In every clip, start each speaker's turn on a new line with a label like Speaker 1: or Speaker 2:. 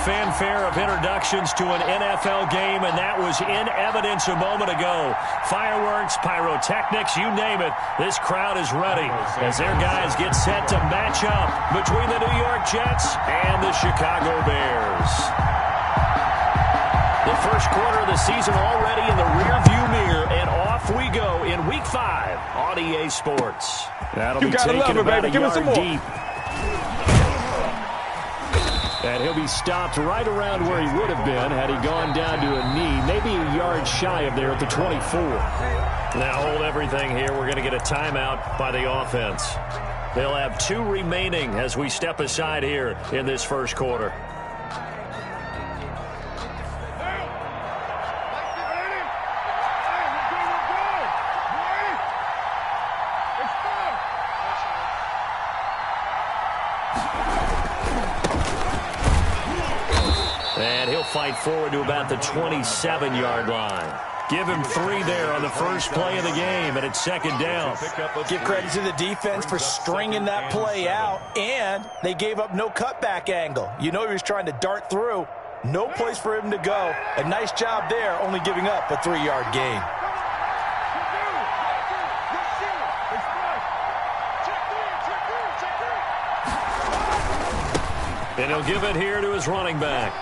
Speaker 1: fanfare of introductions to an NFL game, and that was in evidence a moment ago. Fireworks, pyrotechnics, you name it. This crowd is ready as their guys get set to match up between the New York Jets and the Chicago Bears. The first quarter of the season already in the rearview mirror, and off we go in Week 5 on EA Sports. That'll be taken about a yard deep. And he'll be stopped right around where he would have been had he gone down to a knee, maybe a yard shy of there at the 24. Now hold everything here. We're going to get a timeout by the offense. They'll have 2 remaining as we step aside here in this first quarter. Fight forward to about the 27-yard line. Give him 3 there on the first play of the game, and it's second down.
Speaker 2: Give credit to the defense for stringing that play out, and they gave up no cutback angle. You know he was trying to dart through. No place for him to go. A nice job there, only giving up a 3-yard gain.
Speaker 1: And he'll give it here to his running back.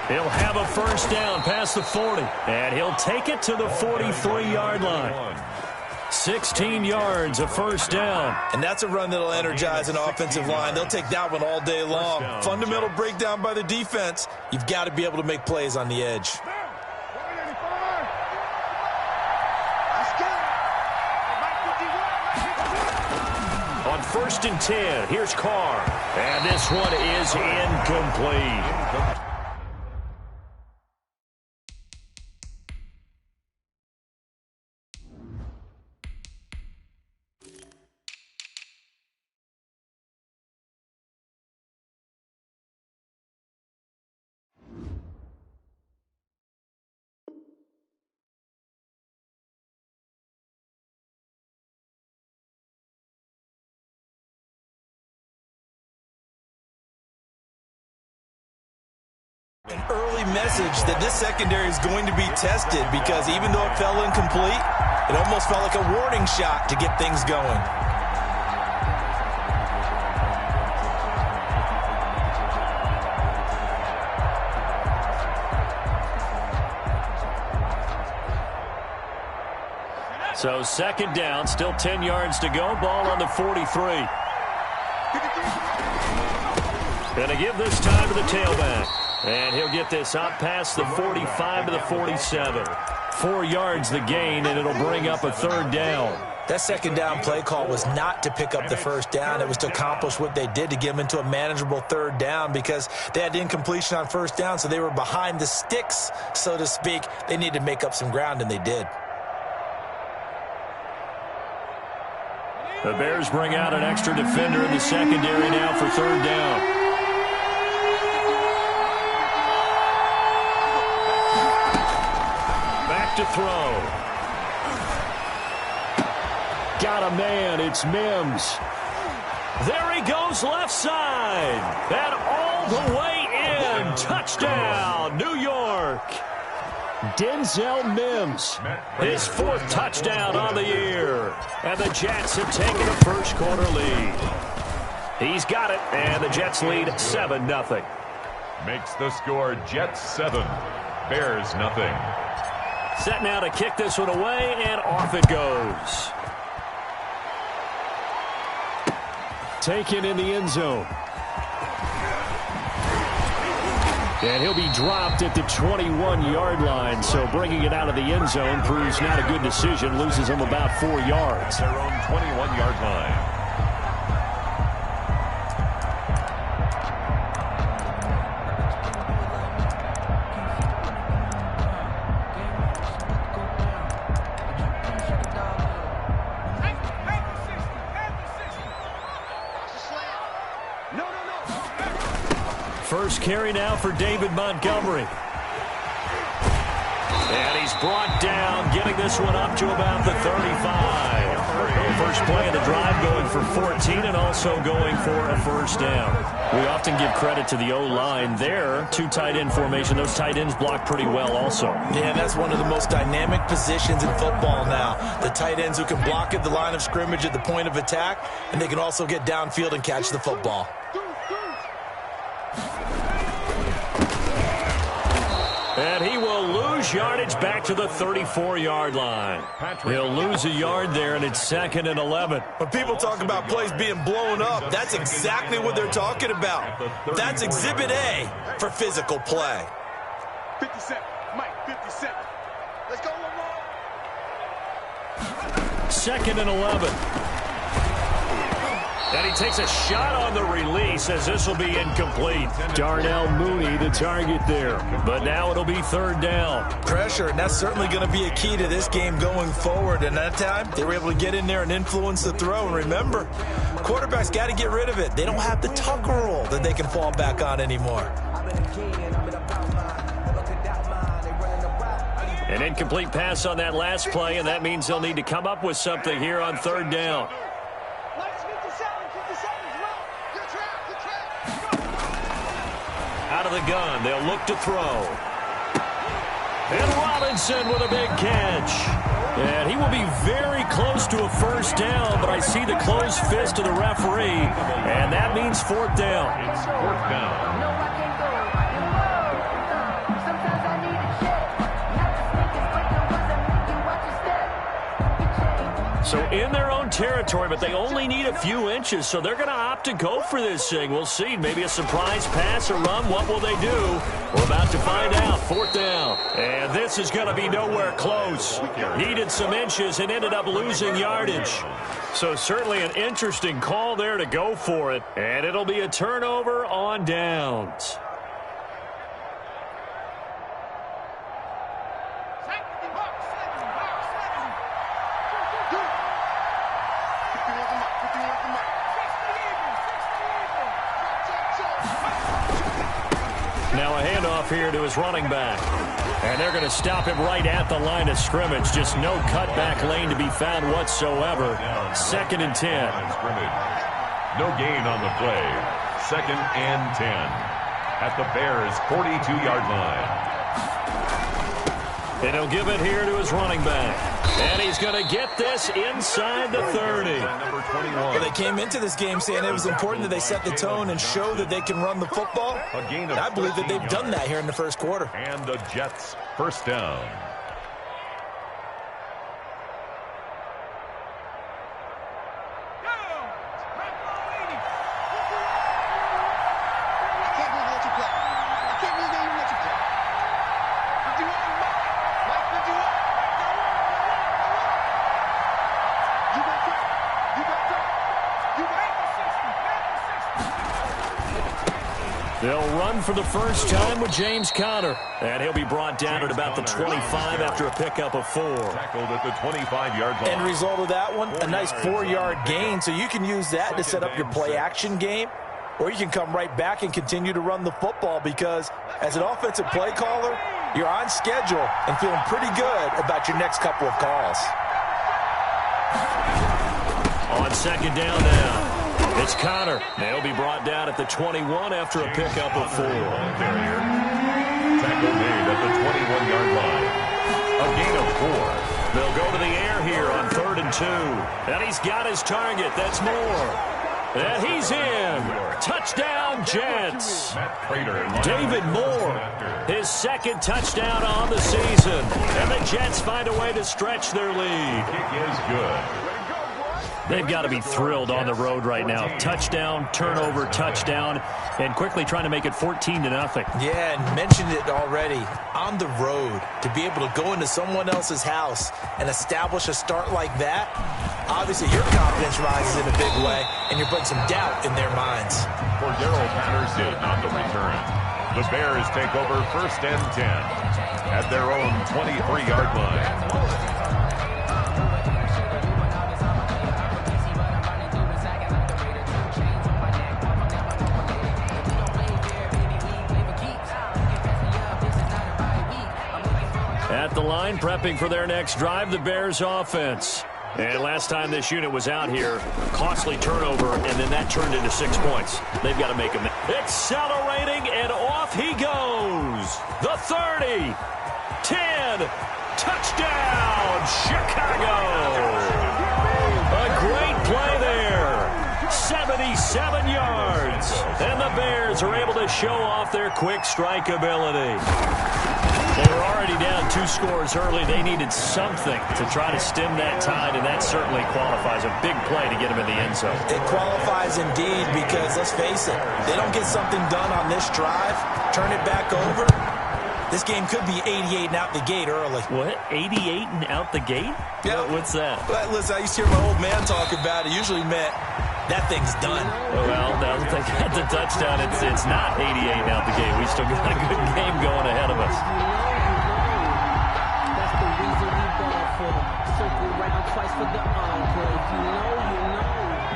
Speaker 1: He'll have a first down past the 40, and he'll take it to the 43-yard line. 16 yards, a first down.
Speaker 2: And that's a run that'll energize an offensive line. They'll take that one all day long. Fundamental breakdown by the defense. You've got to be able to make plays on the edge.
Speaker 1: On 1st and 10, here's Carr. And this one is incomplete.
Speaker 2: An early message that this secondary is going to be tested because even though it fell incomplete, it almost felt like a warning shot to get things going.
Speaker 1: So second down, still 10 yards to go. Ball on the 43. Going to give this time to the tailback. And he'll get this up past the 45 to the 47. 4 yards the gain, and it'll bring up a third down.
Speaker 2: That second down play call was not to pick up the first down. It was to accomplish what they did to get them into a manageable third down because they had incompletion on first down, so they were behind the sticks, so to speak. They needed to make up some ground, and they did.
Speaker 1: The Bears bring out an extra defender in the secondary now for third down. To throw. Got a man. It's Mims. There he goes left side. And all the way in. Touchdown, New York. Denzel Mims. His 4th touchdown on the year. And the Jets have taken a first quarter lead. He's got it. And the Jets lead 7-0.
Speaker 3: Makes the score Jets 7. Bears nothing.
Speaker 1: Set now to kick this one away, and off it goes. Taken in the end zone. And he'll be dropped at the 21-yard line, so bringing it out of the end zone proves not a good decision. Loses him about 4 yards.
Speaker 3: Their own 21-yard line.
Speaker 1: First carry now for David Montgomery. And he's brought down, getting this one up to about the 35. First play of the drive going for 14 and also going for a first down. We often give credit to the O-line there. Two tight end formation. Those tight ends block pretty well also.
Speaker 2: Yeah, that's one of the most dynamic positions in football now. The tight ends who can block at the line of scrimmage at the point of attack, and they can also get downfield and catch the football.
Speaker 1: And he will lose yardage back to the 34-yard line. He'll lose a yard there, and it's 2nd and 11.
Speaker 2: When people talk about plays being blown up, that's exactly what they're talking about. That's Exhibit A for physical play.
Speaker 4: 57, Mike, 57. Let's go one more.
Speaker 1: 2nd and 11. And he takes a shot on the release as this will be incomplete. Darnell Mooney, the target there. But now it'll be 3rd down.
Speaker 2: Pressure, and that's certainly going to be a key to this game going forward. And that time, they were able to get in there and influence the throw. And remember, quarterbacks got to get rid of it. They don't have the Tucker rule that they can fall back on anymore.
Speaker 1: An incomplete pass on that last play, and that means they'll need to come up with something here on 3rd down. Out of the gun, they'll look to throw. And Robinson with a big catch. And he will be very close to a first down, but I see the closed fist of the referee, and that means 4th down.
Speaker 3: It's 4th down.
Speaker 1: So in their own territory, but they only need a few inches, so they're going to opt to go for this thing. We'll see. Maybe a surprise pass or run. What will they do? We're about to find out. 4th down. And this is going to be nowhere close. Needed some inches and ended up losing yardage. So certainly an interesting call there to go for it. And it'll be a turnover on downs. Now a handoff here to his running back. And they're going to stop him right at the line of scrimmage. Just no cutback lane to be found whatsoever. 2nd and 10.
Speaker 3: No gain on the play. 2nd and 10. At the Bears' 42-yard line.
Speaker 1: And he'll give it here to his running back. And he's going to get this inside the 30.
Speaker 3: Number 21.
Speaker 2: Well, they came into this game saying it was important that they set the tone and show that they can run the football. And I believe that they've done that here in the first quarter.
Speaker 3: And the Jets' first down.
Speaker 1: They'll run for the first time with James Conner. And he'll be brought down at about the 25 after a pickup of 4.
Speaker 3: Tackled at the 25-yard line.
Speaker 2: End result of that one, a nice 4-yard gain. So you can use that to set up your play-action game, or you can come right back and continue to run the football because as an offensive play caller, you're on schedule and feeling pretty good about your next couple of calls.
Speaker 1: On 2nd down now. It's Conner. They'll be brought down at the 21 after a pickup of 4.
Speaker 3: Tackle made at the 21-yard line. A gain of 4.
Speaker 1: They'll go to the air here on 3rd and 2. And he's got his target. That's Moore. And he's in. Touchdown, Jets. David Moore, his 2nd touchdown on the season. And the Jets find a way to stretch their lead.
Speaker 3: Kick is good.
Speaker 1: They've got to be thrilled on the road right now. Touchdown, turnover, touchdown, and quickly trying to make it 14-0.
Speaker 2: Yeah, and mentioned it already. On the road, to be able to go into someone else's house and establish a start like that, obviously your confidence rises in a big way, and you're putting some doubt in their minds.
Speaker 3: For Darrell Patterson on the return. The Bears take over 1st and 10 at their own 23-yard line.
Speaker 1: At the line, prepping for their next drive, the Bears offense. And last time this unit was out here, costly turnover, and then that turned into 6 points. They've got to make them. Accelerating, and off he goes. The 30, 10, touchdown, Chicago. A great play there. 77 yards. And the Bears are able to show off their quick strike ability. They were already down 2 scores early. They needed something to try to stem that tide, and that certainly qualifies. A big play to get them in the end zone.
Speaker 2: It qualifies indeed because, let's face it, they don't get something done on this drive, turn it back over, this game could be 88 and out the gate early.
Speaker 1: What? 88 and out the gate?
Speaker 2: Yeah.
Speaker 1: What's that?
Speaker 2: Listen, I used to hear my old man talk about it. Usually meant that thing's done.
Speaker 1: Well, now that they got the touchdown, it's not 88 and out the gate. We still got a good game going ahead of us.
Speaker 5: That's the reason we ball for them. Circle right twice for the encore. You know.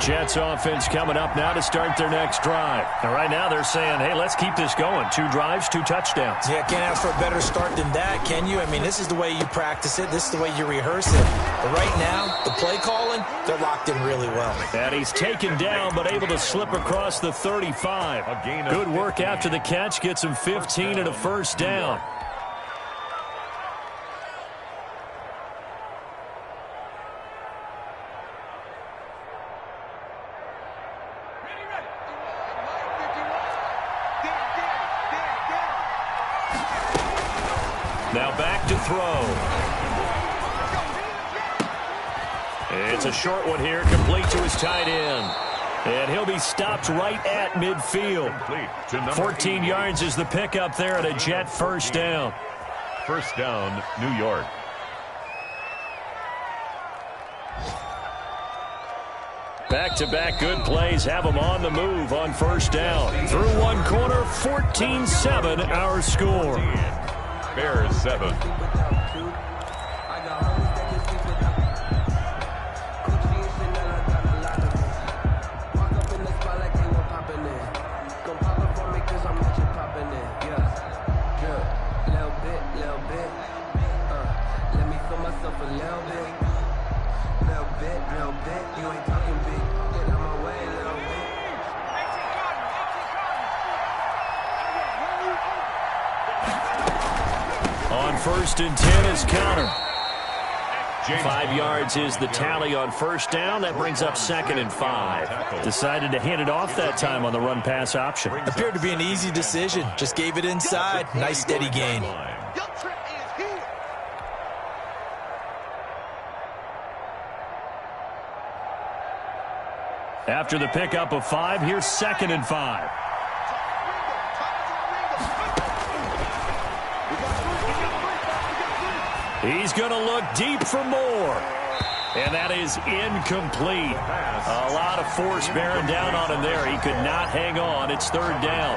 Speaker 1: Jets offense coming up now to start their next drive. And right now they're saying, hey, let's keep this going. 2 drives, 2 touchdowns.
Speaker 2: Yeah, can't ask for a better start than that, can you? I mean, this is the way you practice it. This is the way you rehearse it. But right now, the play calling, they're locked in really well.
Speaker 1: And he's taken down, but able to slip across the 35. Good work after the catch. Gets him 15 and a first down. Now back to throw. It's a short one here, complete to his tight end. And he'll be stopped right at midfield. 14 yards is the pickup there at a Jet first down.
Speaker 3: First down, New York.
Speaker 1: Back-to-back good plays have them on the move on first down. Through one quarter, 14-7 our score.
Speaker 3: Bears 7.
Speaker 1: First and 10 is counter. 5 yards is the tally on first down. That brings up 2nd and 5. Decided to hand it off that time on the run-pass option.
Speaker 2: Appeared to be an easy decision. Just gave it inside. Nice steady gain.
Speaker 1: After the pickup of 5, here's 2nd and 5. He's going to look deep for more. And that is incomplete. A lot of force bearing down on him there. He could not hang on. It's 3rd down.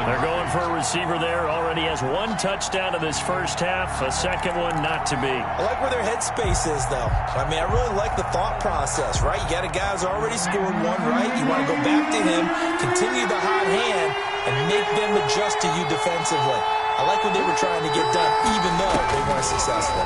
Speaker 1: They're going for a receiver there. Already has 1 touchdown in this first half. A second one not to be.
Speaker 2: I like where their headspace is, though. I mean, I really like the thought process, right? You got a guy who's already scored 1, right? You want to go back to him, continue the hot hand, and make them adjust to you defensively. I like what they were trying to get done, even though they weren't successful.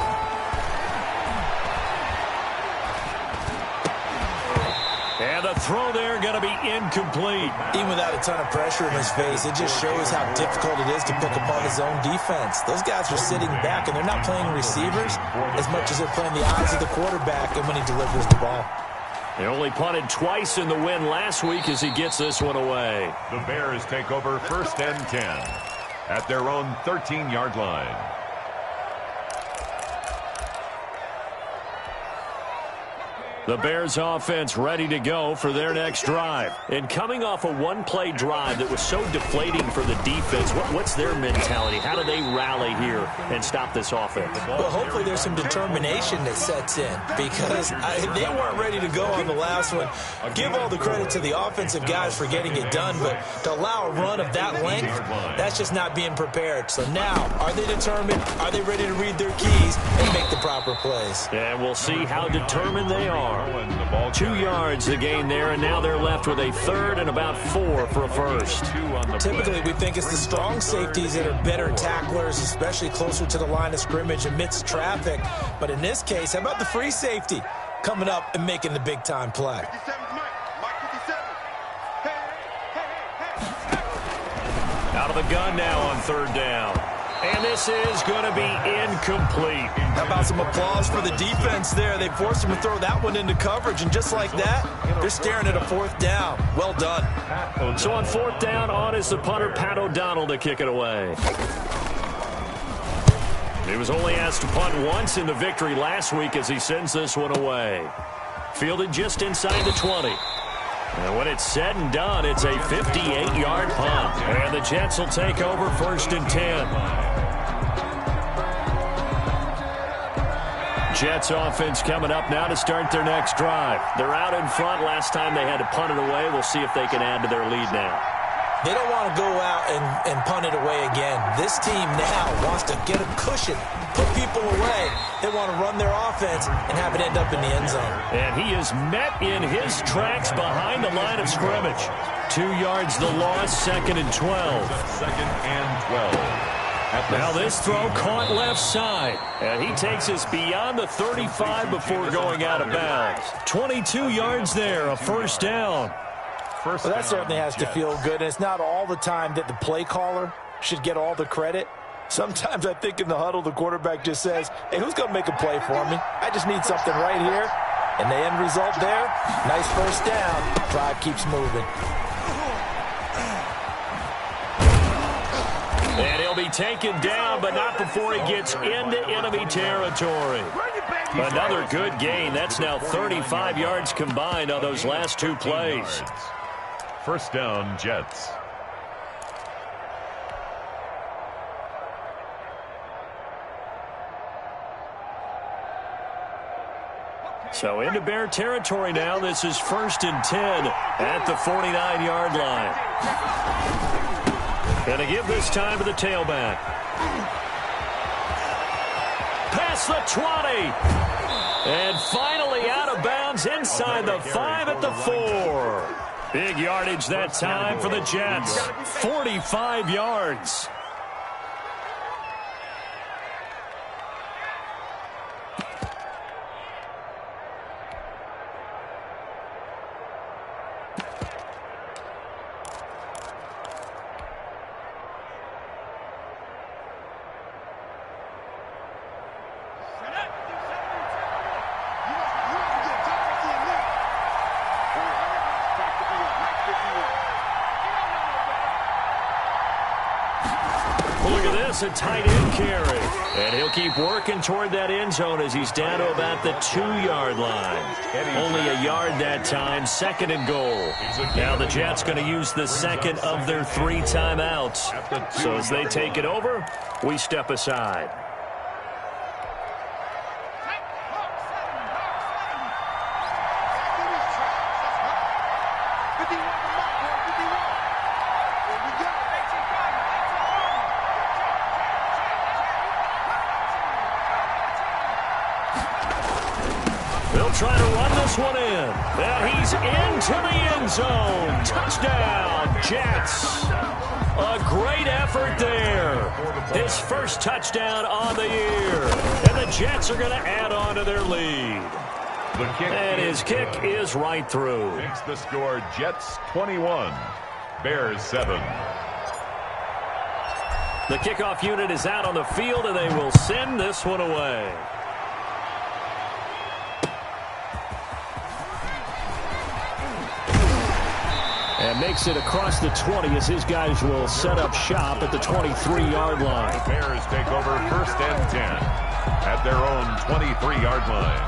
Speaker 1: And the throw there going to be incomplete.
Speaker 2: Even without a ton of pressure in his face, it just shows how difficult it is to pick apart his own defense. Those guys are sitting back, and they're not playing receivers as much as they're playing the eyes of the quarterback and when he delivers the ball.
Speaker 1: They only punted twice in the win last week as he gets this one away.
Speaker 3: The Bears take over 1st and 10 at their own 13-yard line.
Speaker 1: The Bears offense ready to go for their next drive. And coming off a one-play drive that was so deflating for the defense, what's their mentality? How do they rally here and stop this offense?
Speaker 2: Well, hopefully there's some determination that sets in, because they weren't ready to go on the last one. Give all the credit to the offensive guys for getting it done, but to allow a run of that length, that's just not being prepared. So now, are they determined? Are they ready to read their keys and make the proper plays?
Speaker 1: And we'll see how determined they are. 2 yards the gain there, and now they're left with a third and about 4 for a first.
Speaker 2: Typically, we think it's the strong safeties that are better tacklers, especially closer to the line of scrimmage amidst traffic. But in this case, how about the free safety coming up and making the big-time play?
Speaker 1: Out of the gun now on third down. And this is going to be incomplete.
Speaker 2: How about some applause for the defense there? They forced him to throw that one into coverage, and just like that, they're staring at a fourth down. Well done.
Speaker 1: So on fourth down, on is the punter, Pat O'Donnell, to kick it away. He was only asked to punt once in the victory last week as he sends this one away. Fielded just inside the 20. And when it's said and done, it's a 58-yard punt. And the Jets will take over first and 10. Jets offense coming up now to start their next drive. They're out in front. Last time they had to punt it away. We'll see if they can add to their lead now.
Speaker 2: They don't want to go out and punt it away again. This team now wants to get a cushion, put people away. They want to run their offense and have it end up in the end zone.
Speaker 1: And he is met in his tracks behind the line of scrimmage. 2 yards the loss, second and 12.
Speaker 3: Second and 12.
Speaker 1: Now this throw caught left side. And he takes us beyond the 35 before going out of bounds. 22 yards there, a first down.
Speaker 2: Well, that certainly has to feel good. And it's not all the time that the play caller should get all the credit. Sometimes I think in the huddle, the quarterback just says, hey, who's going to make a play for me? I just need something right here. And the end result there, nice first down. Drive keeps moving.
Speaker 1: And he'll be taken down, but not before he gets into enemy territory. Another good gain. That's now 35 yards combined on those last 2 plays.
Speaker 3: First down, Jets.
Speaker 1: So into Bear territory now. This is first and 10 at the 49-yard line. Going to give this time to the tailback. Past the 20. And finally out of bounds inside the 5 at the 4. Big yardage that time for the Jets. 45 yards. A tight end carry. And he'll keep working toward that end zone as he's down to about the 2-yard line. Only a yard that time, second and goal. Now the Jets going to use the second of their 3 timeouts. So as they take it over, we step aside. Trying to run this one in. And he's into the end zone. Touchdown, Jets. A great effort there. His first touchdown on the year. And the Jets are going to add on to their lead. And his kick is right through.
Speaker 3: Makes the score Jets 21, Bears 7.
Speaker 1: The kickoff unit is out on the field, and they will send this one away. And makes it across the 20 as his guys will set up shop at the 23-yard line.
Speaker 3: The Bears take over first and 10 at their own 23-yard line.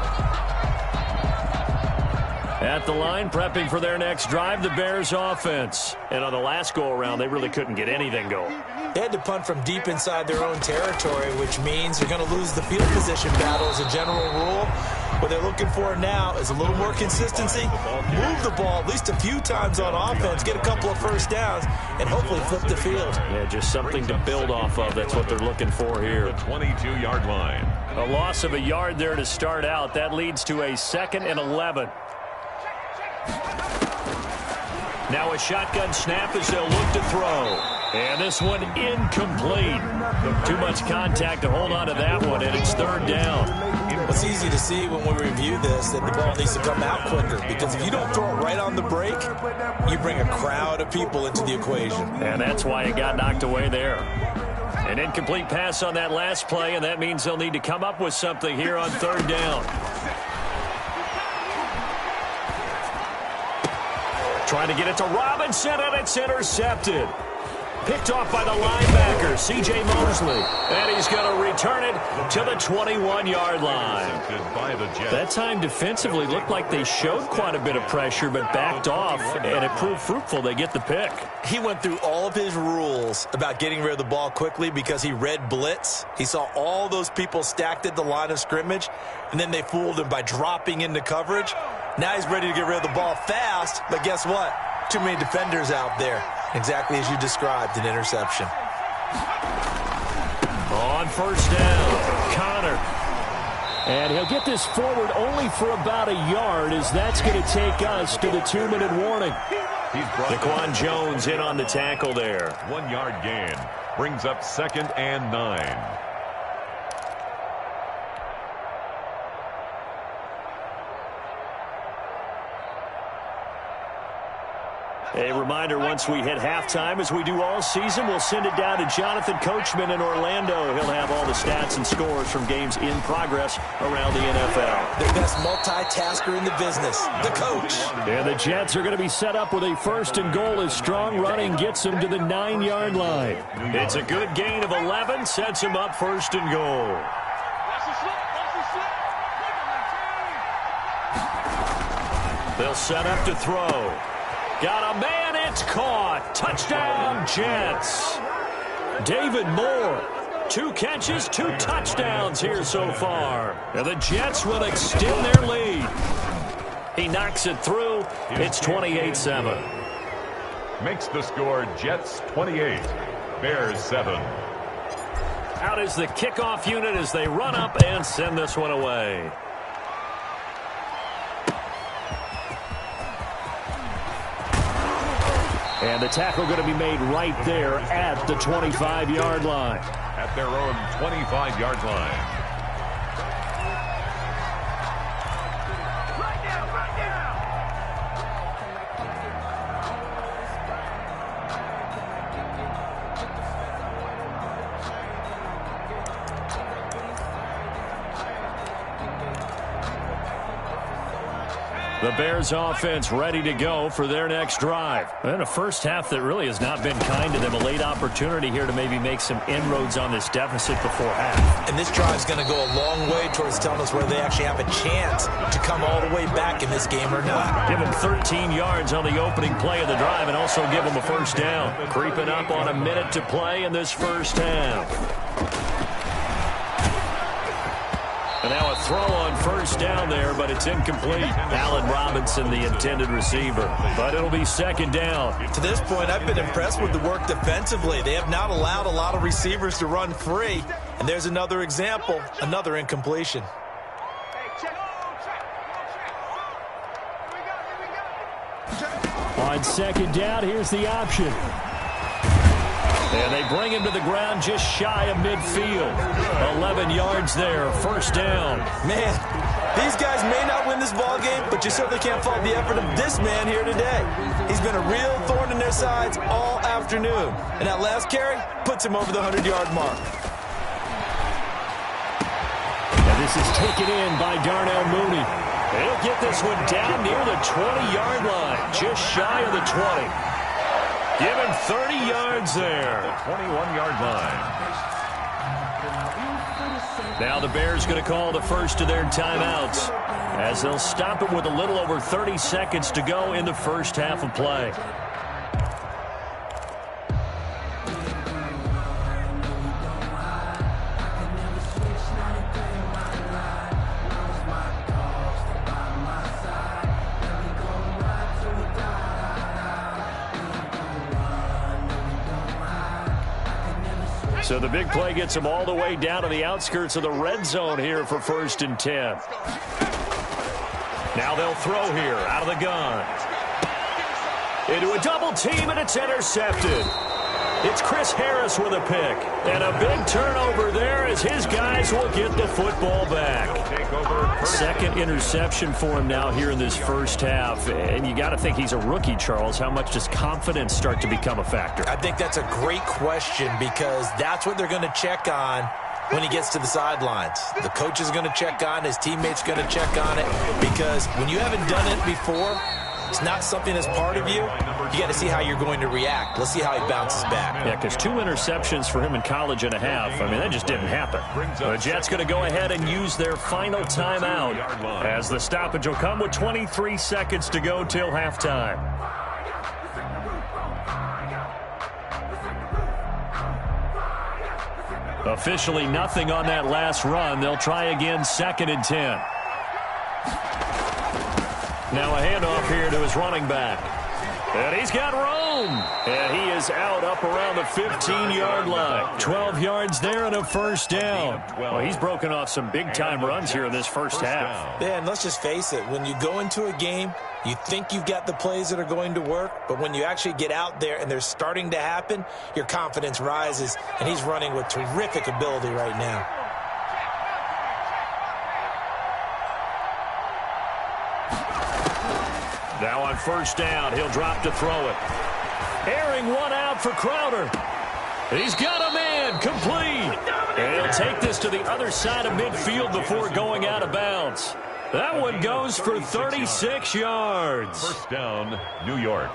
Speaker 1: At the line, prepping for their next drive, the Bears offense. And on the last go-around, they really couldn't get anything going.
Speaker 2: They had to punt from deep inside their own territory, which means they're going to lose the field position battle as a general rule. What they're looking for now is a little more consistency, move the ball at least a few times on offense, get a couple of first downs, and hopefully flip the field.
Speaker 1: Yeah, just something to build off of. That's what they're looking for here.
Speaker 3: The 22-yard line.
Speaker 1: A loss of a yard there to start out. That leads to a 2nd and 11. Now a shotgun snap as they'll look to throw. And this one incomplete. Too much contact to hold on to that one, and it's 3rd down.
Speaker 2: It's easy to see when we review this that the ball needs to come out quicker, because if you don't throw it right on the break, you bring a crowd of people into the equation.
Speaker 1: And that's why it got knocked away there. An incomplete pass on that last play, and that means they'll need to come up with something here on 3rd down. Trying to get it to Robinson, and it's intercepted. Picked off by the linebacker, C.J. Mosley. And he's going to return it to the 21-yard line. That time defensively looked like they showed quite a bit of pressure, but backed off, and it proved fruitful. They get the pick.
Speaker 2: He went through all of his rules about getting rid of the ball quickly because he read blitz. He saw all those people stacked at the line of scrimmage, and then they fooled him by dropping into coverage. Now he's ready to get rid of the ball fast, but guess what? Too many defenders out there. Exactly as you described, an interception.
Speaker 1: On 1st down, Connor. And he'll get this forward only for about a yard, as that's going to take us to the 2-minute warning. Daquan Jones in on the tackle there.
Speaker 3: 1-yard gain. Brings up 2nd and 9.
Speaker 1: A reminder, once we hit halftime, as we do all season, we'll send it down to Jonathan Coachman in Orlando. He'll have all the stats and scores from games in progress around the NFL.
Speaker 2: The best multitasker in the business, the coach.
Speaker 1: And the Jets are going to be set up with a 1st and goal as strong running gets them to the 9-yard line. It's a good gain of 11, sets them up 1st and goal. They'll set up to throw. Got a man, it's caught. Touchdown, Jets. David Moore, 2 catches, 2 touchdowns here so far. And the Jets will extend their lead. He knocks it through. It's 28-7.
Speaker 3: Makes the score Jets 28, Bears 7.
Speaker 1: Out is the kickoff unit as they run up and send this one away. And the tackle going to be made right there at the 25-yard line.
Speaker 3: At their own 25-yard line.
Speaker 1: The Bears offense ready to go for their next drive. And a first half that really has not been kind to them. A late opportunity here to maybe make some inroads on this deficit before half.
Speaker 2: And this drive's going to go a long way towards telling us whether they actually have a chance to come all the way back in this game or not.
Speaker 1: Give them 13 yards on the opening play of the drive and also give them a 1st down. Creeping up on a minute to play in this first half. And now a throw on 1st down there, but it's incomplete. Allen Robinson, the intended receiver. But it'll be 2nd down.
Speaker 2: To this point, I've been impressed with the work defensively. They have not allowed a lot of receivers to run free. And there's another example, another incompletion.
Speaker 1: On 2nd down, here's the option. And they bring him to the ground just shy of midfield. 11 yards there, 1st down.
Speaker 2: Man, these guys may not win this ball game, but you certainly can't fault the effort of this man here today. He's been a real thorn in their sides all afternoon. And that last carry puts him over the 100-yard mark.
Speaker 1: And this is taken in by Darnell Mooney. He'll get this one down near the 20-yard line, just shy of the 20. Give him 30 yards there.
Speaker 3: 21-yard line.
Speaker 1: Now the Bears going to call the first of their timeouts as they'll stop it with a little over 30 seconds to go in the first half of play. So the big play gets him all the way down to the outskirts of the red zone here for 1st and 10. Now they'll throw here out of the gun. Into a double team, and it's intercepted. It's Chris Harris with a pick. And a big turnover there as his guys will get the football back. Second interception for him now here in this first half. And you got to think he's a rookie, Charles. How much does confidence start to become a factor?
Speaker 2: I think that's a great question because that's what they're going to check on when he gets to the sidelines. The coach is going to check on, his teammates going to check on it, because when you haven't done it before, it's not something that's part of you. You got to see how you're going to react. Let's see how he bounces back.
Speaker 1: Yeah, because 2 interceptions for him in college and a half. I mean, that just didn't happen. The Jets going to go ahead and use their final timeout as the stoppage will come with 23 seconds to go till halftime. Officially nothing on that last run. They'll try again 2nd and 10. Now a handoff here to his running back. And he's got room. And he is out up around the 15-yard line. 12 yards there and a first down. Well, he's broken off some big-time runs here in this first half.
Speaker 2: Yeah, and let's just face it. When you go into a game, you think you've got the plays that are going to work, but when you actually get out there and they're starting to happen, your confidence rises, and he's running with terrific ability right now.
Speaker 1: Now on first down, he'll drop to throw it. Airing one out for Crowder. He's got a man, complete. And he'll take this to the other side of midfield before going out of bounds. That one goes for 36 yards.
Speaker 3: First down, New York.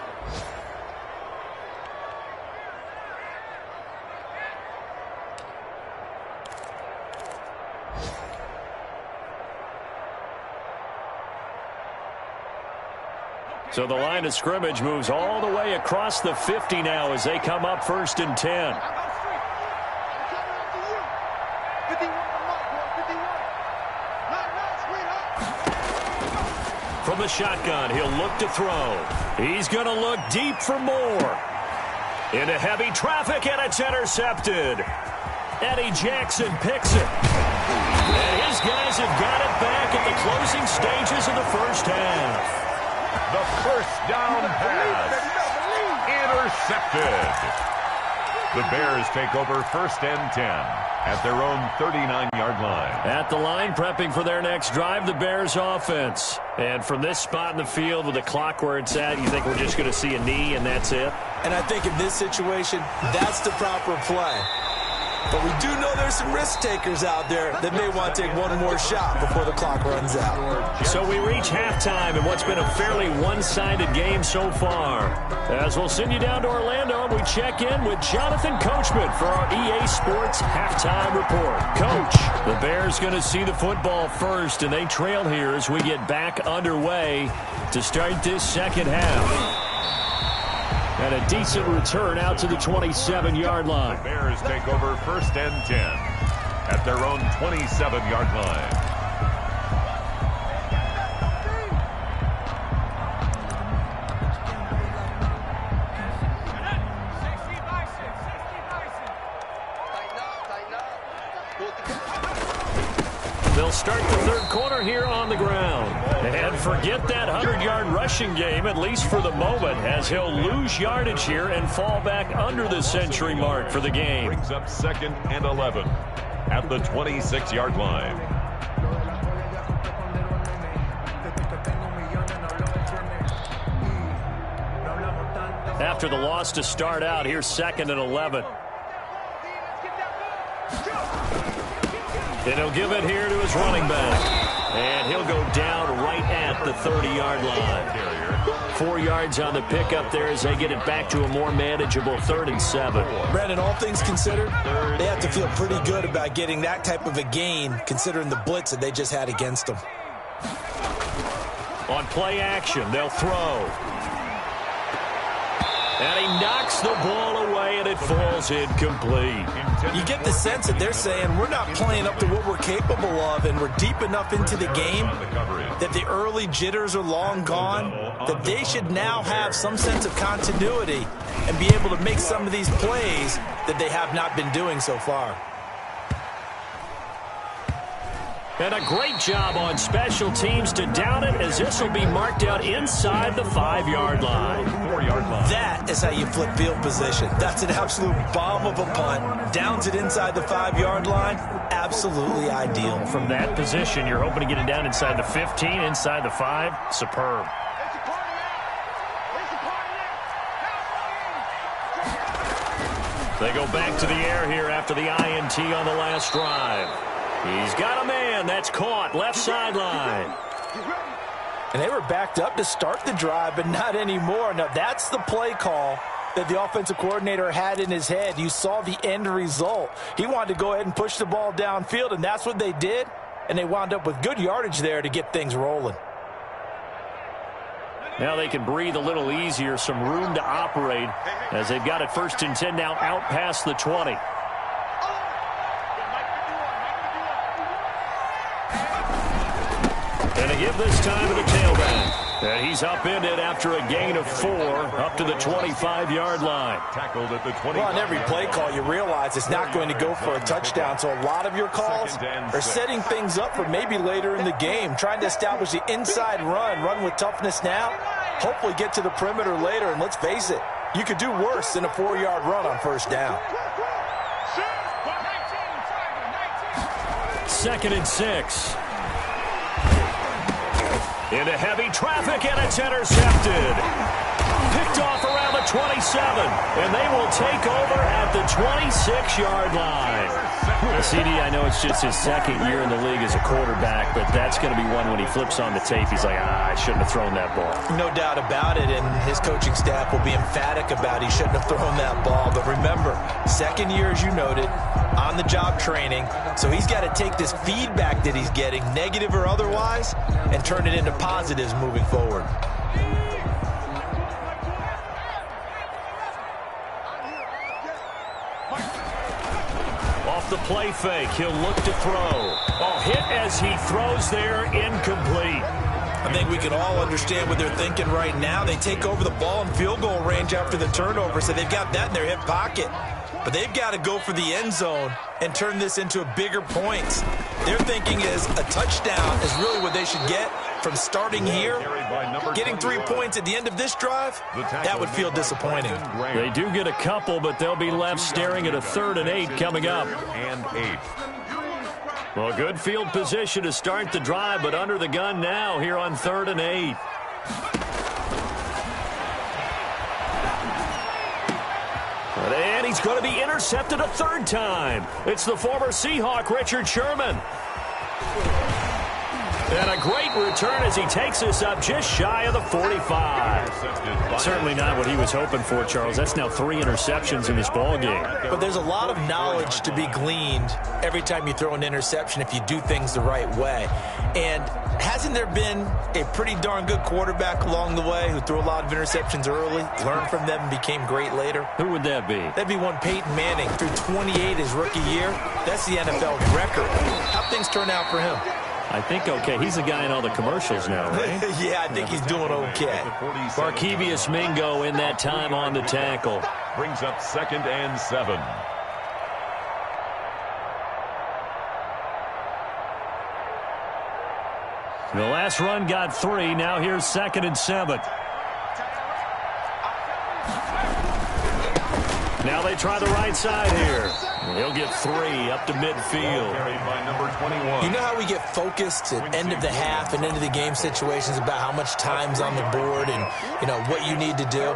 Speaker 1: So the line of scrimmage moves all the way across the 50 now as they come up 1st and 10. From the shotgun, he'll look to throw. He's going to look deep for more. Into heavy traffic, and it's intercepted. Eddie Jackson picks it. And his guys have got it back at the closing stages of the first half.
Speaker 3: The first down pass. Intercepted. The Bears take over 1st and 10 at their own 39-yard line.
Speaker 1: At the line, prepping for their next drive, the Bears offense. And from this spot in the field with the clock where it's at, you think we're just going to see a knee and that's it?
Speaker 2: And I think in this situation, that's the proper play. But we do know there's some risk takers out there that may want to take one more shot before the clock runs out.
Speaker 1: So we reach halftime in what's been a fairly one-sided game so far. As we'll send you down to Orlando, and we check in with Jonathan Coachman for our EA Sports Halftime Report. Coach, the Bears going to see the football first, and they trail here as we get back underway to start this second half. And a decent return out to the 27-yard line.
Speaker 3: The Bears take over 1st and 10 at their own 27-yard line.
Speaker 1: They'll start the third quarter here on the ground. And forget that 100-yard rushing game, at least for the moment, as he'll lose yardage here and fall back under the century mark for the game.
Speaker 3: Brings up 2nd and 11 at the 26-yard line.
Speaker 1: After the loss to start out, here's 2nd and 11. And he'll give it here to his running back. And he'll go down right at the 30-yard line. 4 yards on the pickup there as they get it back to a more manageable 3rd and 7.
Speaker 2: Brandon, all things considered, they have to feel pretty good about getting that type of a gain considering the blitz that they just had against them.
Speaker 1: On play action, they'll throw. And he knocks the ball away, and it falls incomplete.
Speaker 2: You get the sense that they're saying we're not playing up to what we're capable of, and we're deep enough into the game that the early jitters are long gone, that they should now have some sense of continuity and be able to make some of these plays that they have not been doing so far.
Speaker 1: And a great job on special teams to down it, as this will be marked out inside the 5-yard line.
Speaker 3: 4-yard line.
Speaker 2: That is how you flip field position. That's an absolute bomb of a punt. Downs it inside the 5-yard line. Absolutely ideal.
Speaker 1: From that position, you're hoping to get it down inside the 15, inside the 5. Superb. They go back to the air here after the INT on the last drive. He's got a man. That's caught. Left sideline.
Speaker 2: And they were backed up to start the drive, but not anymore. Now, that's the play call that the offensive coordinator had in his head. You saw the end result. He wanted to go ahead and push the ball downfield, and that's what they did. And they wound up with good yardage there to get things rolling.
Speaker 1: Now they can breathe a little easier, some room to operate as they've got it 1st and 10 now out past the 20. And they give this time to the tailback. And he's upended after a gain of 4 up to the 25-yard line.
Speaker 3: Tackled at the 25.
Speaker 2: Well, on every play call, you realize it's not going to go for a touchdown. So a lot of your calls are setting things up for maybe later in the game, trying to establish the inside run with toughness now, hopefully get to the perimeter later. And let's face it, you could do worse than a 4-yard run on 1st down.
Speaker 1: 2nd and 6. Into heavy traffic, and it's intercepted. Picked off around the 27, and they will take over at the 26-yard line. CD, I know it's just his 2nd year in the league as a quarterback, but that's going to be one when he flips on the tape. He's like, I shouldn't have thrown that ball.
Speaker 2: No doubt about it, and his coaching staff will be emphatic about he shouldn't have thrown that ball. But remember, 2nd year, as you noted, on-the-job training, so he's got to take this feedback that he's getting, negative or otherwise, and turn it into positives moving forward.
Speaker 1: Off the play fake, he'll look to throw. Oh, hit as he throws there, incomplete.
Speaker 2: I think we can all understand what they're thinking right now. They take over the ball in field goal range after the turnover, so they've got that in their hip pocket. But they've got to go for the end zone and turn this into a bigger points. Their thinking is a touchdown is really what they should get from starting here. Getting 3 points at the end of this drive, that would feel disappointing.
Speaker 1: They do get a couple, but they'll be left staring at a 3rd and 8 coming up.
Speaker 3: And 8.
Speaker 1: Well, good field position to start the drive, but under the gun now here on 3rd and 8. And he's going to be intercepted a 3rd time. It's the former Seahawk, Richard Sherman. And a great return as he takes us up just shy of the 45. Certainly not what he was hoping for, Charles. That's now 3 interceptions in this ball game.
Speaker 2: But there's a lot of knowledge to be gleaned every time you throw an interception if you do things the right way. And hasn't there been a pretty darn good quarterback along the way who threw a lot of interceptions early, learned from them, and became great later?
Speaker 1: Who would that be?
Speaker 2: That'd be one Peyton Manning, threw 28 his rookie year. That's the NFL record. How'd things turn out for him?
Speaker 1: I think okay. He's the guy in all the commercials now, right?
Speaker 2: Yeah, I think he's doing okay.
Speaker 1: Barkevius Mingo in that time on the tackle.
Speaker 3: Brings up 2nd and 7.
Speaker 1: The last run got 3. Now here's 2nd and 7. Now they try the right side here. He'll get 3 up to midfield.
Speaker 3: Carried by number 21.
Speaker 2: You know how we get focused at end of the half and end of the game situations about how much time's on the board and, you know, what you need to do?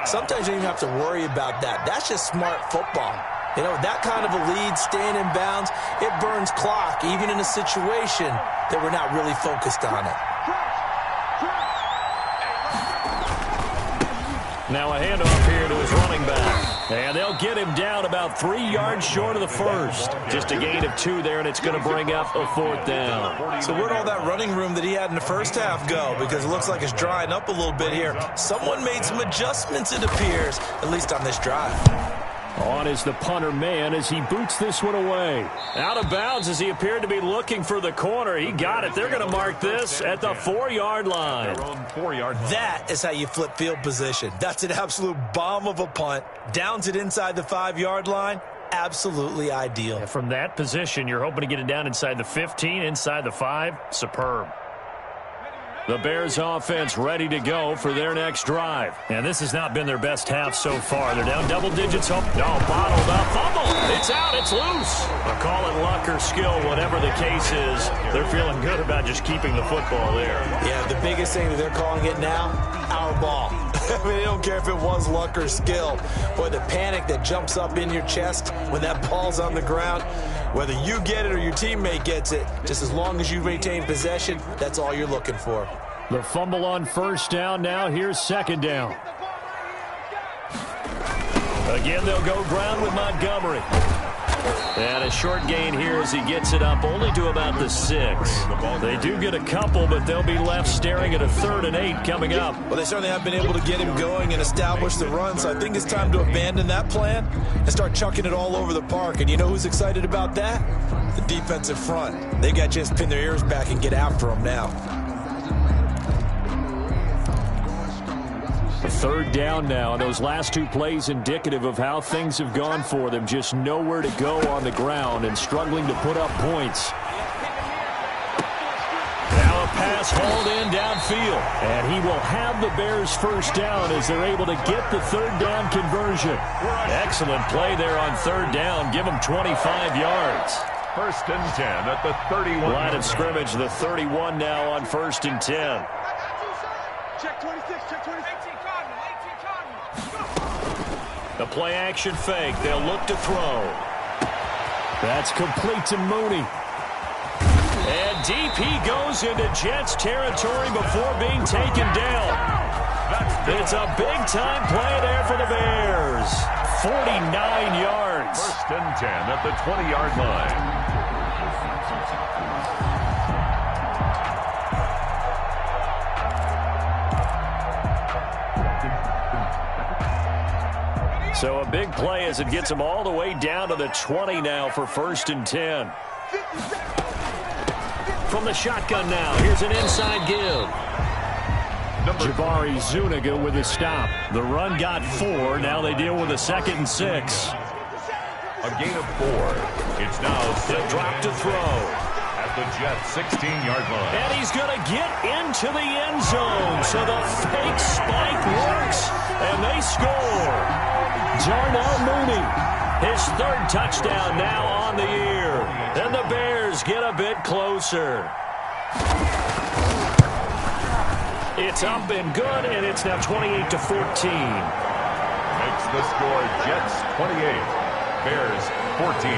Speaker 2: Sometimes you don't even have to worry about that. That's just smart football. You know, that kind of a lead, staying in bounds, it burns clock, even in a situation that we're not really focused on it.
Speaker 1: Now a handoff here to his running back. And they'll get him down about 3 yards short of the first. Just a gain of 2 there, and it's going to bring up a 4th down.
Speaker 2: So where'd all that running room that he had in the first half go? Because it looks like it's drying up a little bit here. Someone made some adjustments, it appears, at least on this drive.
Speaker 1: On is the punter man as he boots this one away. Out of bounds as he appeared to be looking for the corner. He got it. They're going to mark this at the 4-yard line.
Speaker 2: That is how you flip field position. That's an absolute bomb of a punt. Downs it inside the 5-yard line. Absolutely ideal.
Speaker 1: And from that position, you're hoping to get it down inside the 15, inside the 5. Superb. The Bears offense ready to go for their next drive. And this has not been their best half so far. They're down double digits. Oh, bottled up. Fumble. It's out. It's loose. But call it luck or skill, whatever the case is. They're feeling good about just keeping the football there.
Speaker 2: Yeah, the biggest thing that they're calling it now, our ball. I mean, they don't care if it was luck or skill. Boy, the panic that jumps up in your chest when that ball's on the ground, whether you get it or your teammate gets it, just as long as you retain possession, that's all you're looking for.
Speaker 1: The fumble on 1st down now. Here's 2nd down. Again, they'll go ground with Montgomery. And a short gain here as he gets it up only to about the 6. They do get a couple, but they'll be left staring at a 3rd and 8 coming up.
Speaker 2: Well, they certainly have been able to get him going and establish the run, so I think it's time to abandon that plan and start chucking it all over the park. And you know who's excited about that? The defensive front. They got just pin their ears back and get after him now.
Speaker 1: 3rd down now, and those last 2 plays indicative of how things have gone for them. Just nowhere to go on the ground and struggling to put up points. Now a pass hauled in downfield, and he will have the Bears 1st down as they're able to get the 3rd down conversion. Excellent play there on 3rd down. Give them 25 yards.
Speaker 3: 1st and 10 at the 31.
Speaker 1: Line of scrimmage, the 31 now on 1st and 10.
Speaker 4: Check 26, check 26.
Speaker 1: The play action fake. They'll look to throw. That's complete to Mooney. And deep he goes into Jets territory before being taken down. It's a big-time play there for the Bears. 49 yards.
Speaker 3: 1st and 10 at the 20-yard line.
Speaker 1: So a big play as it gets them all the way down to the 20 now for 1st and 10. From the shotgun now, here's an inside give. Jabari Zuniga with a stop. The run got 4. Now they deal with a 2nd and 6.
Speaker 3: A gain of 4. It's now
Speaker 1: the drop to throw.
Speaker 3: At the Jets 16-yard line.
Speaker 1: And he's going to get into the end zone. So the fake spike works, and they score. Darnell Mooney, his 3rd touchdown now on the year. And the Bears get a bit closer. It's up and good, and it's now 28-14.
Speaker 3: Makes the score Jets 28, Bears 14.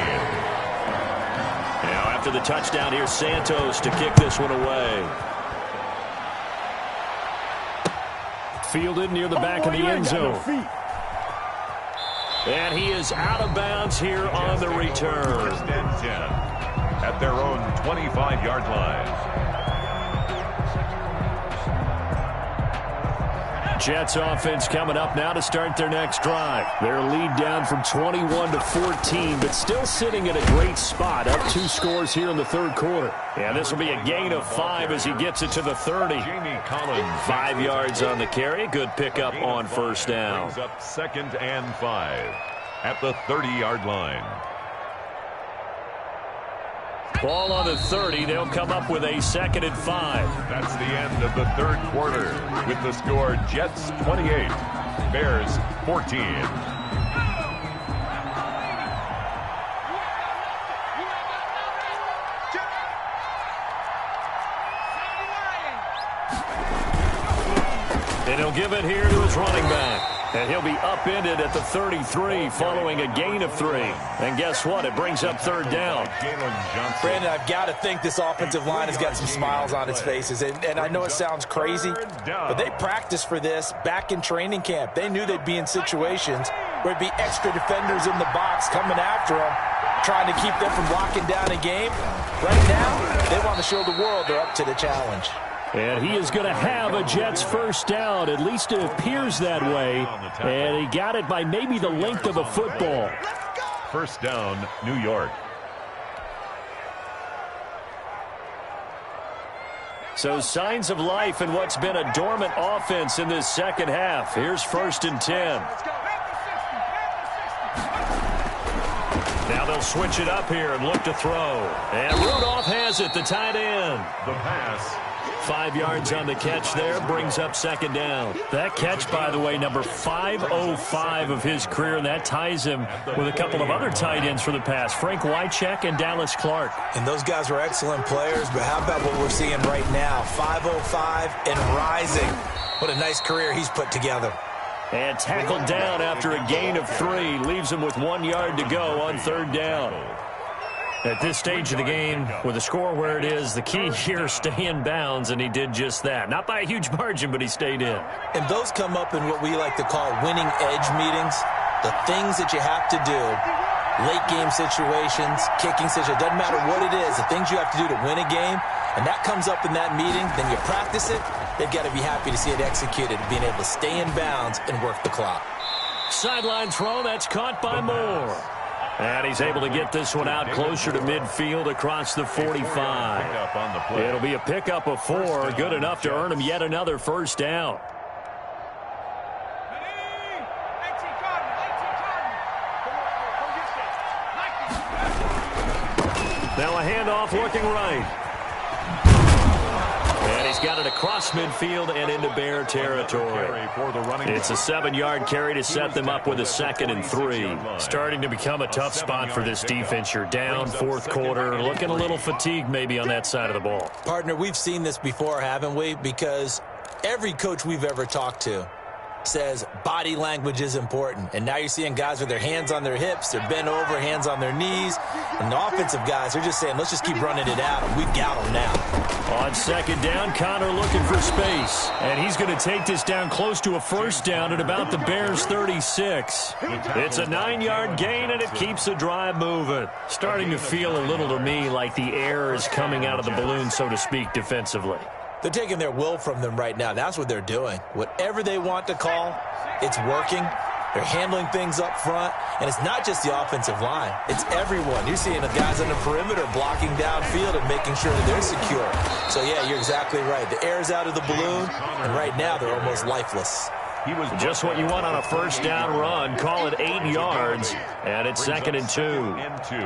Speaker 1: Now after the touchdown, here's Santos to kick this one away. Fielded near the back of the end zone. And he is out of bounds here on the return.
Speaker 3: 1st and 10 at their own 25-yard line.
Speaker 1: Jets offense coming up now to start their next drive. Their lead down from 21 to 14, but still sitting at a great spot. Up 2 scores here in the 3rd quarter. And this will be a gain of 5 as he gets it to the 30.
Speaker 3: Jamie Collins.
Speaker 1: 5 yards on the carry. Good pickup on 1st down.
Speaker 3: Brings up 2nd and 5 at the 30-yard line.
Speaker 1: Ball on the 30. They'll come up with a 2nd and 5.
Speaker 3: That's the end of the 3rd quarter with the score Jets 28, Bears 14.
Speaker 1: And he'll give it here to his running back. And he'll be upended at the 33 following a gain of 3. And guess what? It brings up 3rd down.
Speaker 2: Brandon, I've got to think this offensive line has got some smiles on its faces. And I know it sounds crazy, but they practiced for this back in training camp. They knew they'd be in situations where it'd be extra defenders in the box coming after them, trying to keep them from locking down a game. Right now, they want to show the world they're up to the challenge.
Speaker 1: And he is going to have a Jets first down. At least it appears that way. And he got it by maybe the length of a football.
Speaker 3: First down, New York.
Speaker 1: So signs of life in what's been a dormant offense in this second half. Here's 1st and 10. Now they'll switch it up here and look to throw. And Rudolph has it, the tight end.
Speaker 3: The pass.
Speaker 1: 5 yards on the catch there, brings up 2nd down. That catch, by the way, number 505 of his career, and that ties him with a couple of other tight ends for the pass, Frank Wycheck and Dallas Clark.
Speaker 2: And those guys were excellent players, but how about what we're seeing right now? 505 and rising. What a nice career he's put together.
Speaker 1: And tackled down after a gain of 3, leaves him with 1 yard to go on 3rd down. At this stage of the game, with the score where it is, the key here, stay in bounds, and he did just that. Not by a huge margin, but he stayed in.
Speaker 2: And those come up in what we like to call winning edge meetings. The things that you have to do, late game situations, kicking situations, doesn't matter what it is, the things you have to do to win a game, and that comes up in that meeting, then you practice it, they've got to be happy to see it executed, being able to stay in bounds and work the clock.
Speaker 1: Sideline throw, that's caught by Moore. And he's able to get this one out closer to midfield across the 45. It'll be a pickup of 4, good enough to earn him yet another first down. Now a handoff looking right. And he's got it across midfield and into Bear territory. It's a 7-yard carry to set them up with a 2nd and 3. Starting to become a tough spot for this defense. You're down 4th quarter, looking a little fatigued maybe on that side of the ball.
Speaker 2: Partner, we've seen this before, haven't we? Because every coach we've ever talked to says body language is important. And now you're seeing guys with their hands on their hips, they're bent over, hands on their knees. And the offensive guys are just saying, let's just keep running it out. We've got them now.
Speaker 1: On 2nd down, Connor looking for space. And he's going to take this down close to a first down at about the Bears' 36. It's a 9-yard gain, and it keeps the drive moving. Starting to feel a little to me like the air is coming out of the balloon, so to speak, defensively.
Speaker 2: They're taking their will from them right now. That's what they're doing. Whatever they want to call, it's working. They're handling things up front. And it's not just the offensive line. It's everyone. You're seeing the guys on the perimeter blocking downfield and making sure that they're secure. So, yeah, you're exactly right. The air's out of the balloon, and right now they're almost lifeless.
Speaker 1: He was just what you want on a first down run. Call it 8 yards, and it's 2nd and 2.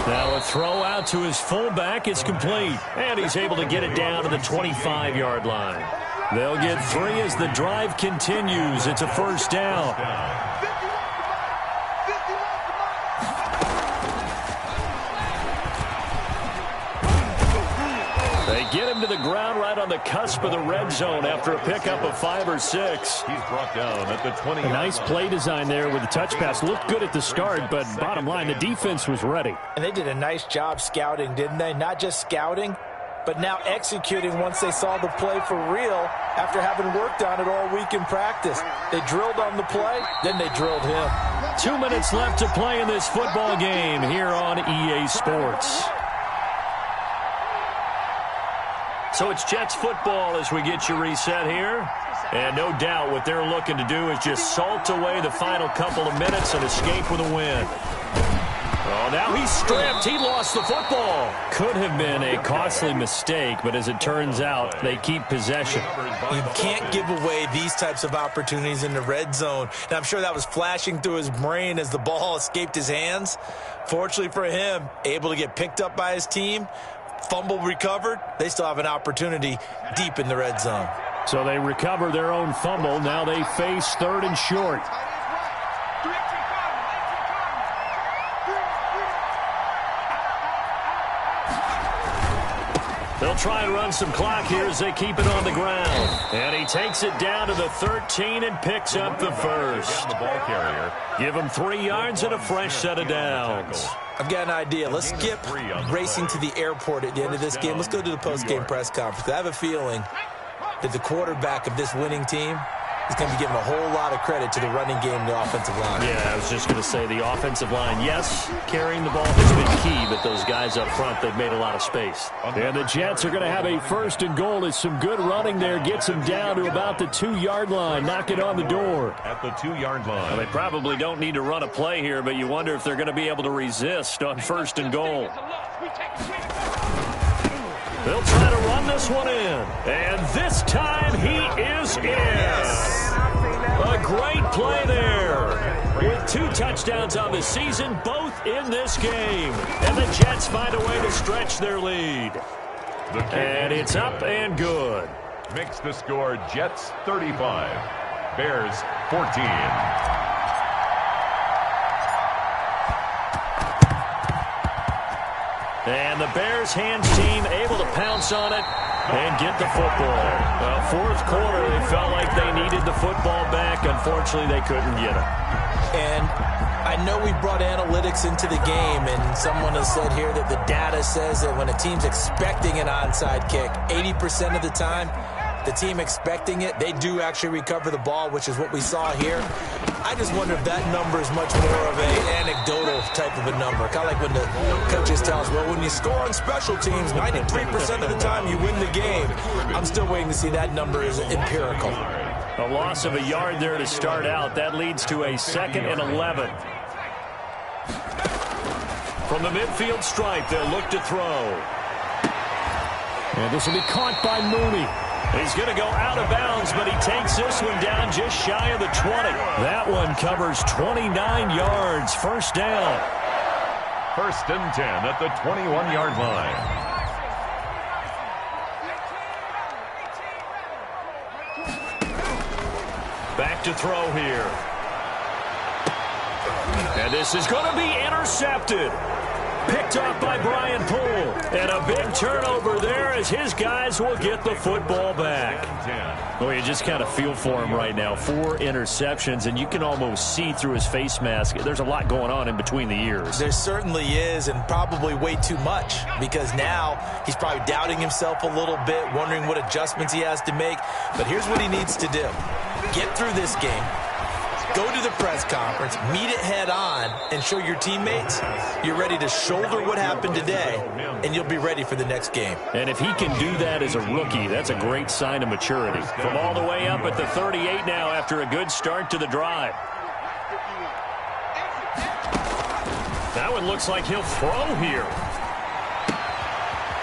Speaker 1: Now a throw out to his fullback. It's complete. And he's able to get it down to the 25-yard line. They'll get 3 as the drive continues. It's a first down. They get him to the ground right on the cusp of the red zone after a pickup of 5 or 6.
Speaker 3: He's brought down at the 20.
Speaker 1: A nice play design there with the touch pass. Looked good at the start, but bottom line, the defense was ready.
Speaker 2: And they did a nice job scouting, didn't they? Not just scouting, but now executing once they saw the play for real after having worked on it all week in practice. They drilled on the play, then they drilled him.
Speaker 1: 2 minutes left to play in this football game here on EA Sports. So it's Jets football as we get you reset here. And no doubt what they're looking to do is just salt away the final couple of minutes and escape with a win. Oh, now he's stripped. He lost the football. Could have been a costly mistake, but as it turns out, they keep possession.
Speaker 2: You can't give away these types of opportunities in the red zone. Now, I'm sure that was flashing through his brain as the ball escaped his hands. Fortunately for him, able to get picked up by his team, fumble recovered. They still have an opportunity deep in the red zone.
Speaker 1: So they recover their own fumble. Now they face 3rd and short. They'll try and run some clock here as they keep it on the ground. And he takes it down to the 13 and picks up the first.
Speaker 3: The ball carrier.
Speaker 1: Give him 3 yards and a fresh set of downs.
Speaker 2: I've got an idea. Let's skip racing to the airport at the end of this game. Let's go to the post-game press conference. I have a feeling that the quarterback of this winning team is going to be given a whole lot of credit to the running game and the offensive line.
Speaker 1: Yeah, I was just going to say the offensive line, yes, carrying the ball has been key, but those guys up front, they've made a lot of space.
Speaker 6: And the Jets are going to have a first and goal as some good running there gets them down to about the 2-yard line. Knock it on the door.
Speaker 3: At the 2-yard line.
Speaker 1: Well, they probably don't need to run a play here, but you wonder if they're going to be able to resist on first and goal. They'll try to run this one in. And this time he is in. A great play there. With 2 touchdowns on the season, both in this game. And the Jets find a way to stretch their lead. And it's up and good.
Speaker 3: Makes the score Jets 35, Bears 14.
Speaker 1: And the Bears hands team able to pounce on it and get the football. Well, fourth quarter, they felt like they needed the football back. Unfortunately, they couldn't get it.
Speaker 2: And I know we brought analytics into the game, and someone has said here that the data says that when a team's expecting an onside kick, 80% of the time, the team expecting it, they do actually recover the ball, which is what we saw here. I just wonder if that number is much more of an anecdotal type of a number. Kind of like when the coaches tell us, well, when you score on special teams, 93% of the time you win the game. I'm still waiting to see that number is empirical.
Speaker 1: A loss of a yard there to start out. That leads to a 2nd and 11. From the midfield stripe, they'll look to throw.
Speaker 6: And this will be caught by Mooney.
Speaker 1: He's going to go out of bounds, but he takes this one down just shy of the 20. That one covers 29 yards. First down.
Speaker 3: 1st and 10 at the 21-yard line.
Speaker 1: Back to throw here. And this is going to be intercepted. Picked off by Brian Poole. And a big turnover there as his guys will get the football back. Well, you just kind of feel for him right now. 4 interceptions, and you can almost see through his face mask. There's a lot going on in between the ears.
Speaker 2: There certainly is, and probably way too much, because now he's probably doubting himself a little bit, wondering what adjustments he has to make. But here's what he needs to do. Get through this game. Go to the press conference, meet it head on, and show your teammates you're ready to shoulder what happened today, and you'll be ready for the next game.
Speaker 1: And if he can do that as a rookie, that's a great sign of maturity. From all the way up at the 38 now after a good start to the drive. That one looks like he'll throw here.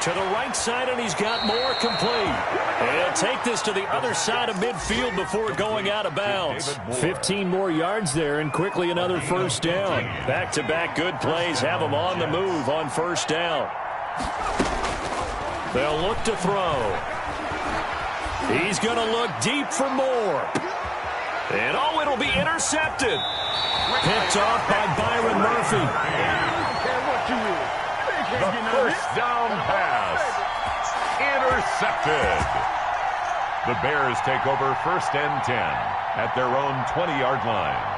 Speaker 1: To the right side, and he's got more complete. And he'll take this to the other side of midfield before going out of bounds.
Speaker 6: 15 more yards there, and quickly another first down.
Speaker 1: Back-to-back good plays have him on the move on first down. They'll look to throw. He's going to look deep for more. And, oh, it'll be intercepted. Picked off by Byron Murphy.
Speaker 3: The first down pass. Intercepted. The Bears take over 1st and 10 at their own 20-yard line.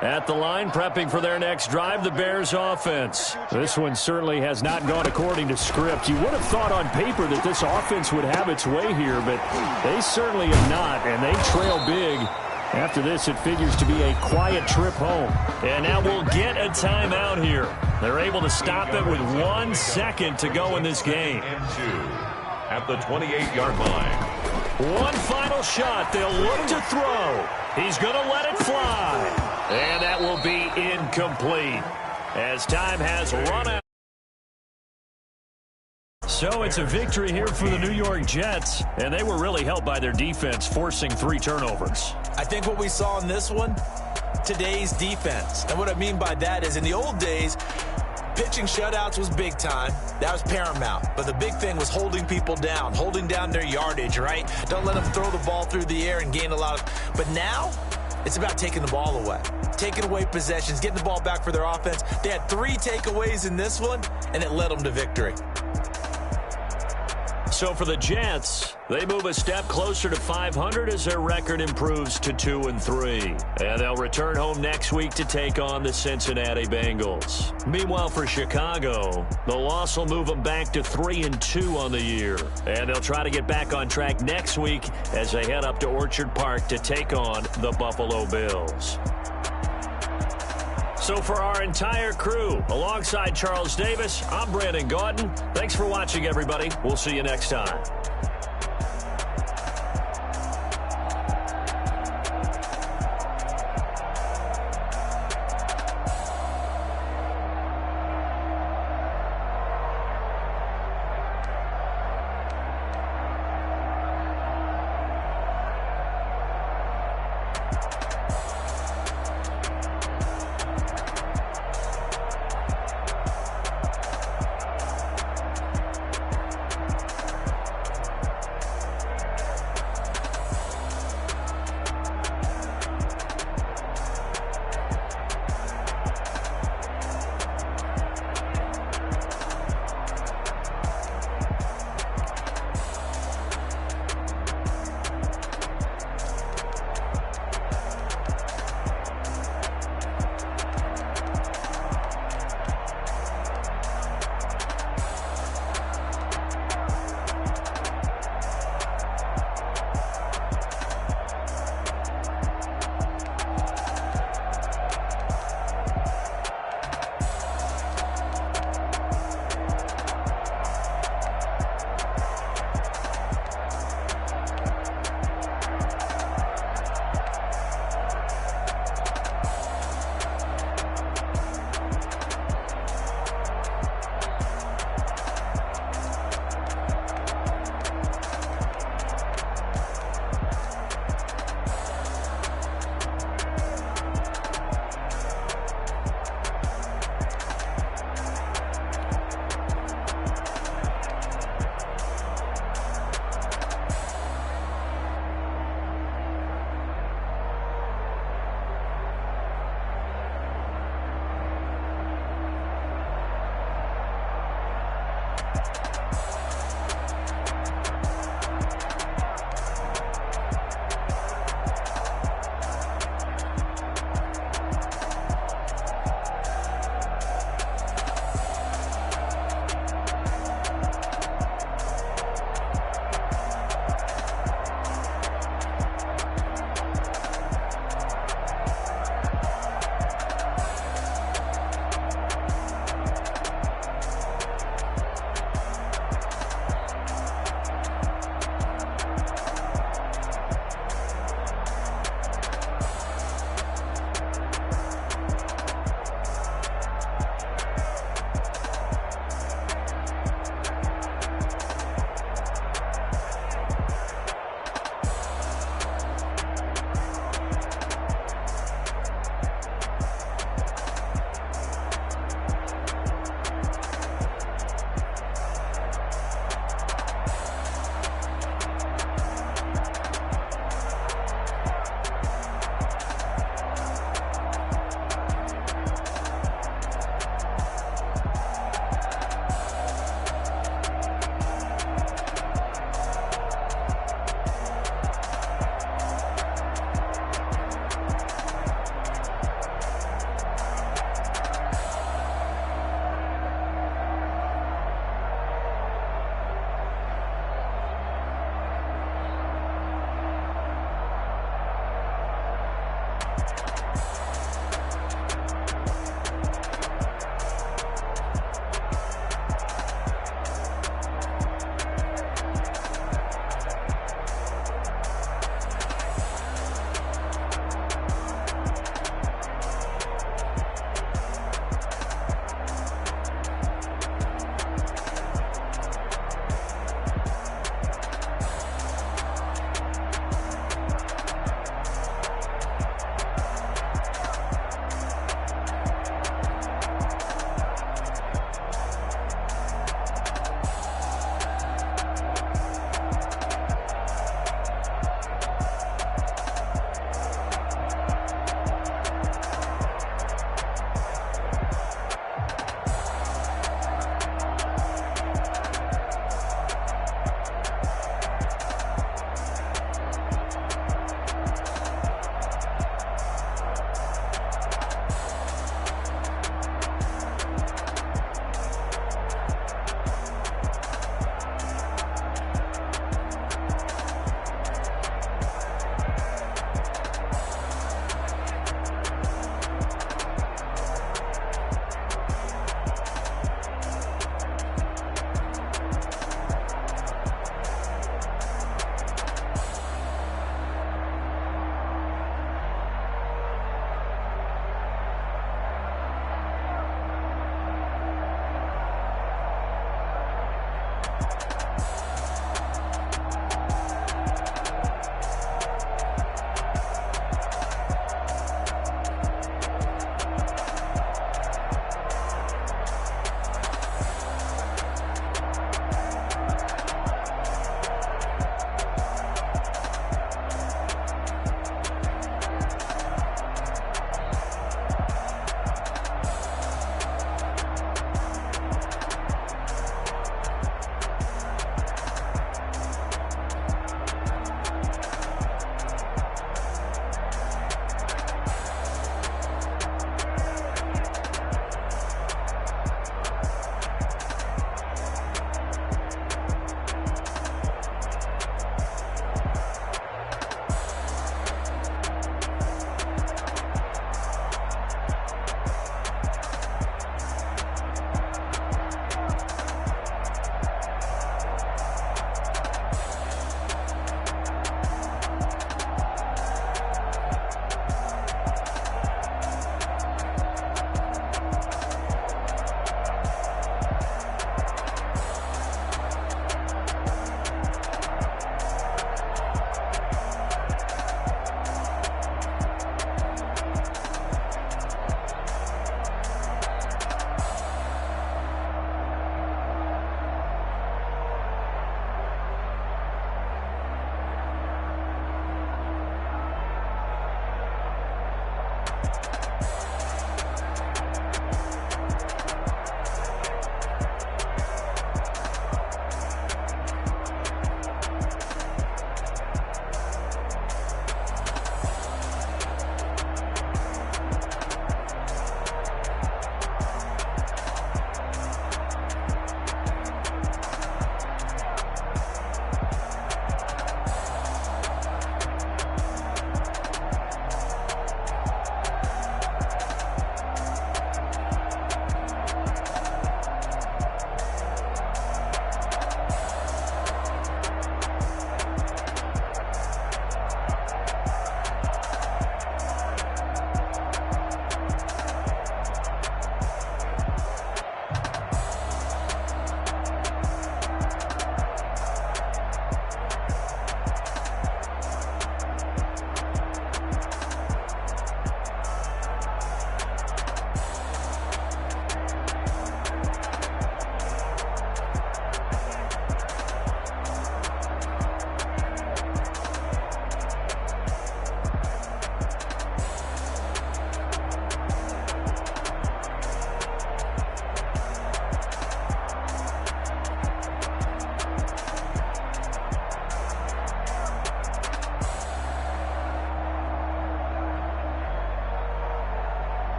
Speaker 1: At the line, prepping for their next drive, the Bears offense.
Speaker 6: This one certainly has not gone according to script. You would have thought on paper that this offense would have its way here, but they certainly have not, and they trail big. After this, it figures to be a quiet trip home.
Speaker 1: And now we'll get a timeout here. They're able to stop it with 1 second to go in this game.
Speaker 3: And 2 at the 28-yard line.
Speaker 1: One final shot. They'll look to throw. He's going to let it fly. And that will be incomplete as time has run out. So it's a victory here for the New York Jets, and they were really helped by their defense, forcing 3 turnovers.
Speaker 2: I think what we saw in this one, today's defense. And what I mean by that is in the old days, pitching shutouts was big time. That was paramount. But the big thing was holding people down, holding down their yardage, right? Don't let them throw the ball through the air and gain a lot of... But now, It's about taking the ball away, taking away possessions, getting the ball back for their offense. They had 3 takeaways in this one, and it led them to victory.
Speaker 1: So for the Jets, they move a step closer to 500 as their record improves to 2-3. And they'll return home next week to take on the Cincinnati Bengals. Meanwhile, for Chicago, the loss will move them back to 3-2 on the year. And they'll try to get back on track next week as they head up to Orchard Park to take on the Buffalo Bills. So for our entire crew, alongside Charles Davis, I'm Brandon Gaudin. Thanks for watching, everybody. We'll see you next time.